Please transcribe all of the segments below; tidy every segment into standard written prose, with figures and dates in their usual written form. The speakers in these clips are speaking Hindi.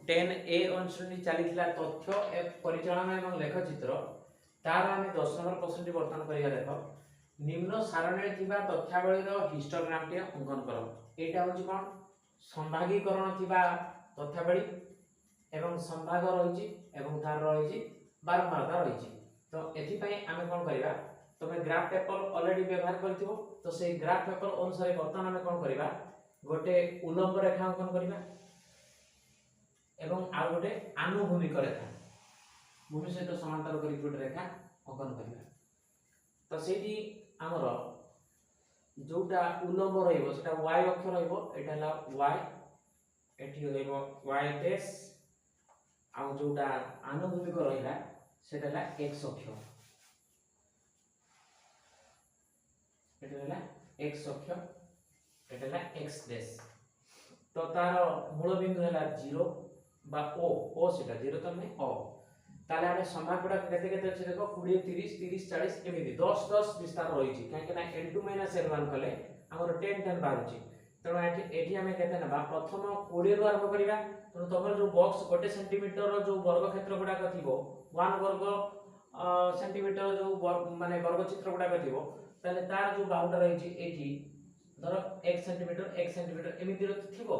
10A अनुश्रेणी चलीथिला तथ्य परिचालन एवं लेखचित्र तार आम 10 नंबर प्रश्न बर्तमान करिया देखो निम्न सारणी थिबा तथ्यावलीर हिस्टोग्राम टे अंकन करो। एटा होची कोन संभागीकरण थिबा तथ्यावली एवं संभाग रहिछि एवं तार रहिछि बारंबारता रहिछि। तो एथि पई आमे कोन करिवा तमे ग्राफ पेपर ऑलरेडी व्यवहार करथिबो। तो से ग्राफ पेपर अनुसार बर्तमान आमे कोन करिवा गोटे उलंब रेखा अंकन करिवा एवं आ गोटे आनुभूमिक रेखा भूमि सहित समांतर करी गोटे रेखा अंकन करिवा। तो सेठी हमर जोटा उलंब रहइबो सेटा y अक्ष रहइबो। एटा ला y एठी रहइबो y देश आ जोटा आनुभूमिक रहिला सेटा ला x अक्ष। एटा ला x अक्ष एटा ला x देश। तो तार मूल बिंदु है 0 बा ओ सेटा 0 तो नहीं ओ ताले आमे संभाग गुडा केते केते अछि देखो 20 30 30 40 एमिति 10 10 विस्तार रही छी काहे ना l2 - l1 कले हमर 10 10 बारुची। तनो एठी हमें केते नबा प्रथम 20 रु आरंभ करिवा। तनो तमर जो बॉक्स 1 सेंटीमीटर रो जो वर्ग क्षेत्र गुडा कथिबो 1 वर्ग सेंटीमीटर जो माने वर्ग चित्र गुडा कथिबो ताले तार जो बाउंडर रही छी एठी धरो 1 सेंटीमीटर एमिति रो थिबो।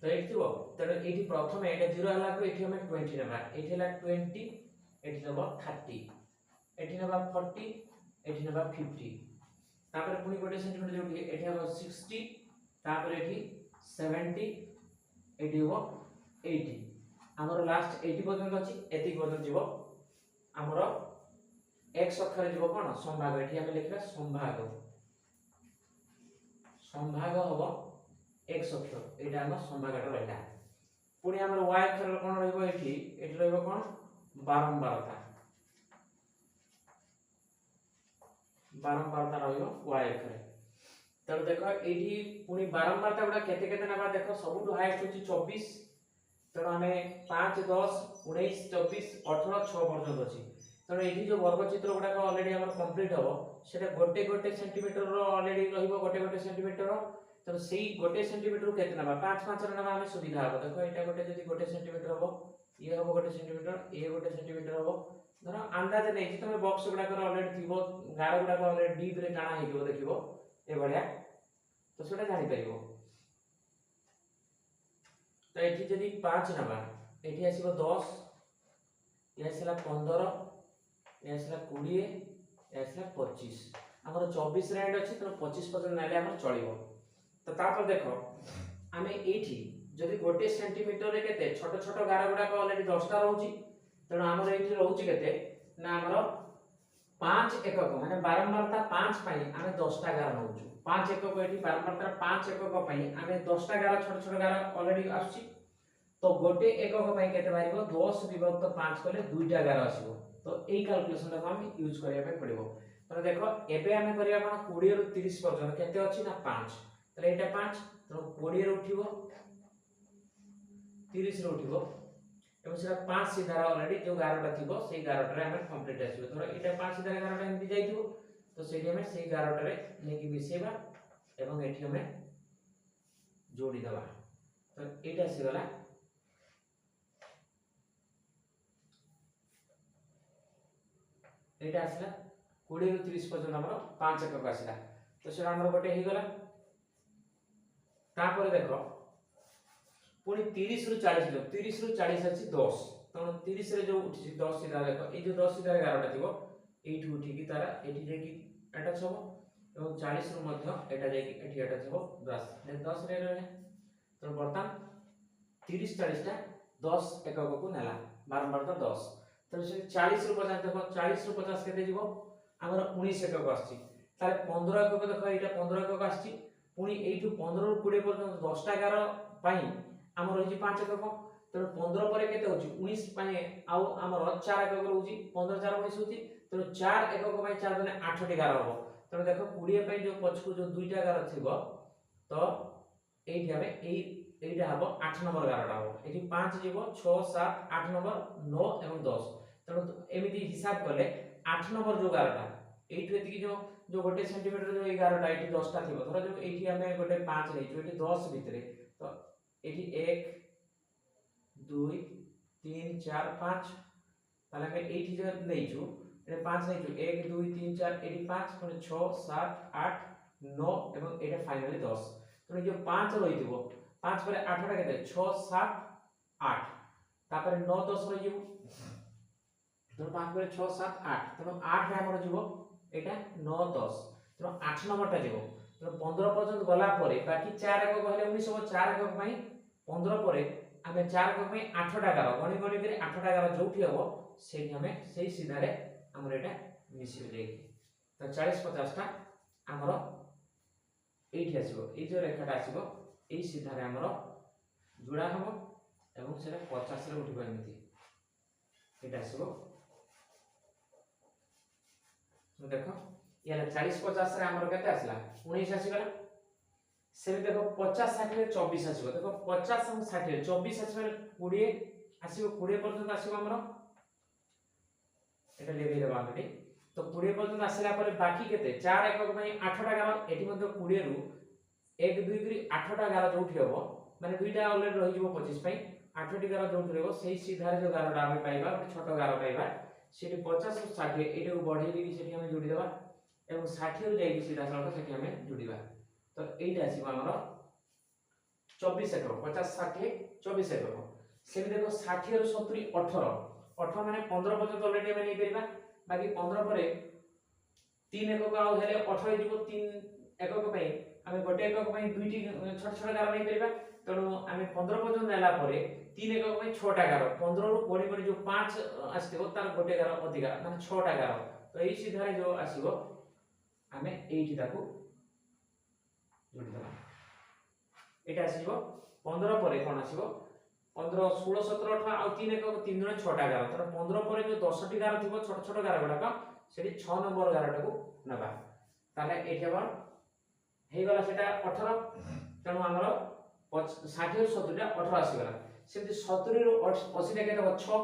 तो एठी थिबो तनो एठी प्रथम एटा 0 हला को एठी हमें 20 नेबा एठी हला 20 एठी नेबा 30 एठी नेबा 40 एठी नेबा 50 तापर पुनी गोटे सेंटीमीटर जोटी एठी हम 60 तापर एठी 70 एठी हो 80 हमर लास्ट 80 पर्यंत अछि एति पर्यंत जीवो हमर x अक्षर जीवो कोन संभाग एठी हम लिखला संभाग होबो x अक्षर एटा हम संभागटा रहला। पुनी हमर y अक्षर कोन रहइबो एठी रहइबो कोन बारंबारता रहइबो y अक्षर। तब देखो एठी पुनी बारंबारता गुडा केते केते नबा देखो सबुटु हाईएस्ट होची 24। तनो हमें 5 10 19 24 18 6 पर्यंत अछि। तनो एठी जो वर्ग चित्र गुडा को ऑलरेडी हमर कंप्लीट हबो सेटा गोटे गोटे सेंटीमीटर रो ऑलरेडी रहइबो गोटे गोटे सेंटीमीटर रो। तो सेही गोटे सेंटीमीटर केते नबा 5 5 रो नबा हमें सुविधा हबो। देखो एटा गोटे जदी गोटे सेंटीमीटर हबो ये हबो गोटे सेंटीमीटर ये गोटे सेंटीमीटर हबो। धरो अंदाज नै जे तमे बॉक्स गुडा कर ऑलरेडी थिबो गार गुडा को ऑलरेडी डीप रे टाणा हेतिबो देखिबो ए बढिया तो सेटा जानि परिबो। तो एठी जदी 5 नबा एठी आसीबो 10 ये आसीला 15 ये आसीला 20 ये आसीला 25 हमर 24 रेंड अछि तो 25 पर्यंत नाले हमर चलिबो। तो तापर देखो आमे एठी जदी गोटे सेंटीमीटर रे केते छोट छोट गार गुडा को ऑलरेडी 10 टा रहउची तनो हमर एठी रहउची केते ना हमर 5 एकक माने बारंबारता 5 पई आमे 10 टा गार नउचू 5 एकक एठी बारंबारता 5 एकक पई आमे 10 टा गार छोट छोट गार ऑलरेडी आछी। तो गोटे एकक पई केते बारिबो 10 विभक्त 5 कले 2 टा गार आसीबो। तो एई कैलकुलेशन को हम यूज करिया पे पड़िबो। तो देखो एबे आमे करिया कोन 20 रु 30 पर्यंत केते अछि ना 5 तले एटा 5 तो 20 रे उठिबो 30 रे उठिबो एवं सेटा 5 सीधा ऑलरेडी जो गारटा थिबो सेही गारटा रे हम कंप्लीट आसीबो। धरो एटा 5 सीधा गारटा एमति जाइथिबो तो सेठी हम सेही गारटा रे नेकी मिसेबा एवं एठी हम जोड़ी दबा। तो एटा से गला एटा आसला 20 रु 30 पर्यंत हमर 5 एकक आसला। तो सेटा हमर गोटे हे गला। तापर देखो पुनी 30 रु 40 जो 30 रु 40 अछि 10 तो 30 रे जो उठी 10 सीधा देखो ए जो 10 सीधा गारटा थिबो एठी उठी की तारा एठी जे की एटा छबो एवं 40 रु मध्य एटा जे की एठी एटा छबो 10 ने 10 रे रहले। तो बर्तमान 30 40 टा 10 एकक को नेला बारंबारता 10 तो से 40 रु 50 देखो 40 रु 50 केते जीवो हमर 19 एकक आछि ताले 15 एकक देखो एटा 15 एकक आछि पुनी एठु 15 रु 20 पर्यंत 10 टा गार पई हमर होची 5 एकक। तो 15 परे केते होची 19 पई आउ हमर 4 एकक रहउची 15 4 19 होची। तो 4 एकक पई 4 जने 8 टी गार हबो। तो देखो 20 पई जो पछकु जो 2 टा गार थिबो तो एठी हमें एटा हबो 8 नंबर गारटा हबो एठी 5 जीवो 6 7 8 नंबर 9 एवं 10। तो एमिति हिसाब करले 8 नंबर जो गारटा एठी एति जो गोटे सेंटीमीटर जो 11 टा एठी 10 टा थिबो धरो जो एठी हमें गोटे 5 नै जो एठी 10 भितरे तो এটি 1 2 3 4 5 তাহলে আমি এইটি যে নেইছু এটা 5 নেইছু 1 2 3 4 এটি 5 মানে 6 7 8 9 এবং এটা ফাইনালি 10 তো এই যে 5 রইদিব 5 পরে 8 টা কেতে 6 7 8 তারপরে 9 10 রইଯିব তো 5 পরে 6 7 8 তো 8 রে আমরা যাব এটা 9 10 তো 8 নম্বরটা যাব তো 15 পর্যন্ত গলা পরে বাকি 4 একক হলে 19 হবে 4 একক পাই 15 পরে আমি 4 একক পাই 8 টা গার গণি গণি করে 8 টা গার যোউঠি হবো সেই আমি সেই সিধারে আমরা এটা মিশিয়ে দেই তো 40 50 টা আমরা এইটি আসিব এই যে রেখাটা আসিব এই সিধারে আমরা যোড়া হবো এবং সেটা 50 রে উঠিব এমতি এটা আসিব দেখো ইয়ালে 40 50 রে আমরা কেতে আসলা 19 আসি গলা সেমি দেখো 50 60 রে 24 আসিব দেখো 50 এবং 60 রে 24 আসিব 20 আসিব 20 পর্যন্ত আসিব আমরা এটা লেগে দেবা আমি তো 20 পর্যন্ত আসিলা পরে বাকি কেতে 4 একক পাই 8 টা গার এটি মধ্যে 20 রু 1 2 3 8 টা গার যোউঠি হবো মানে দুইটা অলরেডি রহি যাব 25 পাই 8 টি গার যোউঠি হবো সেই সিধারে যে গারটা আমি পাইবা ছোট গার পাইবা সেটি 50 ও 60 এটাও বঢ়াই দিবি সেটি আমি যোড়ি দেবা এবং 60 ରୁ যাই সিধা সরল সেটি আমি যোড়িবা তো এইটা আসিব ଆମର 24 একক 50 60 24 একক সেমি দেখো 60 ରୁ 70 18 18 মানে 15 পর্যন্ত অলরেডি আমি নেই পারিবা বাকি 15 পরে 3 একক আউ হেলে 18 দিব 3 একক পাই আমি গোটে একক পাই দুইটি ছোট ছোট গার নেই পারিবা তেଣୁ আমি 15 পর্যন্ত নেলা পরে 3 একক পাই 6 টা গার 15 ରୁ কোনি কোনি जो 5 আসিব তার গোটে গার অধিকা মানে 6 টা গার তো এই সিধারে जो আসিব আমি এইটি তাকু যোড়ি দেবা এটা আসিব 15 পরে কোন আসিব 15 16 17 18 আর 3 একক 3 দুনে 6 টা গার তো 15 পরে जो 10 টি গার থিব ছোট ছোট গার গুডাক সেটি 6 নম্বর গারটাকু নেবা তাহলে এইটা বার হেই গলা সেটা 18 তেণু আমরা 60 ରୁ 70 টা 18 আসি গলা সেমতি 70 ରୁ 80 টা কেতে 6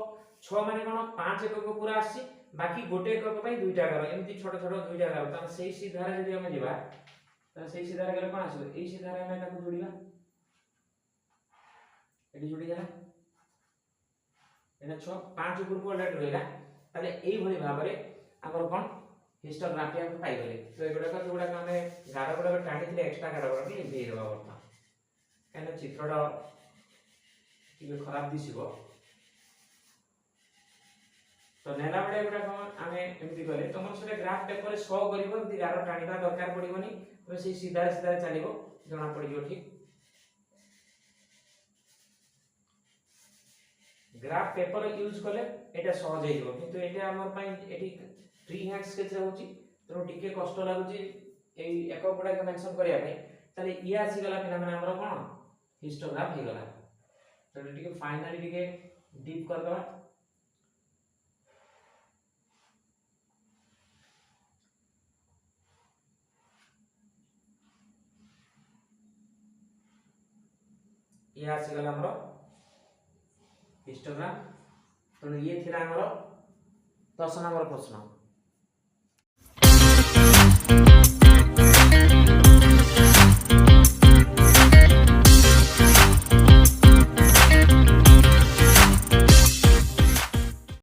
6 মানে কোন 5 একক পুরা আসি বাকি গোটে একক পাই দুইটা গার এমতি ছোট ছোট দুইটা গার তাহলে সেই সিধারে যদি আমি যাবা তাহলে সেই সিধারে গেলে কোন আসবে এই সিধারে আমি তাকু যোড়িবা এটি যোড়ি গেলা এটা 6 5 উপরକୁ অলরেডি রইলা তাহলে এই ভଳି ভাବରେ ଆମର কোন হিস্টোগ্রাফি আমি পাই গলে তো এগুডা যেগুডা আমি গার গুডা টাଣି ଥିଲେ এক্সট্রা গার গুডা কি দেই দেবা বর্তমান কারণ চিত্রটা ଟିକେ ଖରାପ ଦିଶିବ ତ ନେଲା ବେଳେ ଏଗୁଡା ଆମେ ଏମିତି କଲେ ତମର ସେଟା ଗ୍ରାଫ ପେପରରେ ଶୋ କରିବ ଏମିତି ଗାର ଟାଣିବା ଦରକାର ପଡିବନି ତମେ ସେଇ ସିଧା ସିଧା ଚାଲିବ ଜଣା ପଡିଯିବ ଠିକ গ্রাফ পেপর ইউজ কলে এটা সহজ হয়ে যাব কিন্তু এটা আমার পাই এটি ফ্রি হ্যান্ড স্কেচ রহুচি তো টিকে কষ্ট লাগুচি এই একক গুডা মেনশন করিয়া পাই তাহলে ইয়া আসি গলা পিনা মানে আমরা কোন হিস্টোগ্রাফ হই গলা তো টিকে ফাইনালি টিকে ডিপ कर दवा ইয়া আসি গলা আমরা हिस्टोग्राम तो ये थिला हमरो 10 नंबर प्रश्न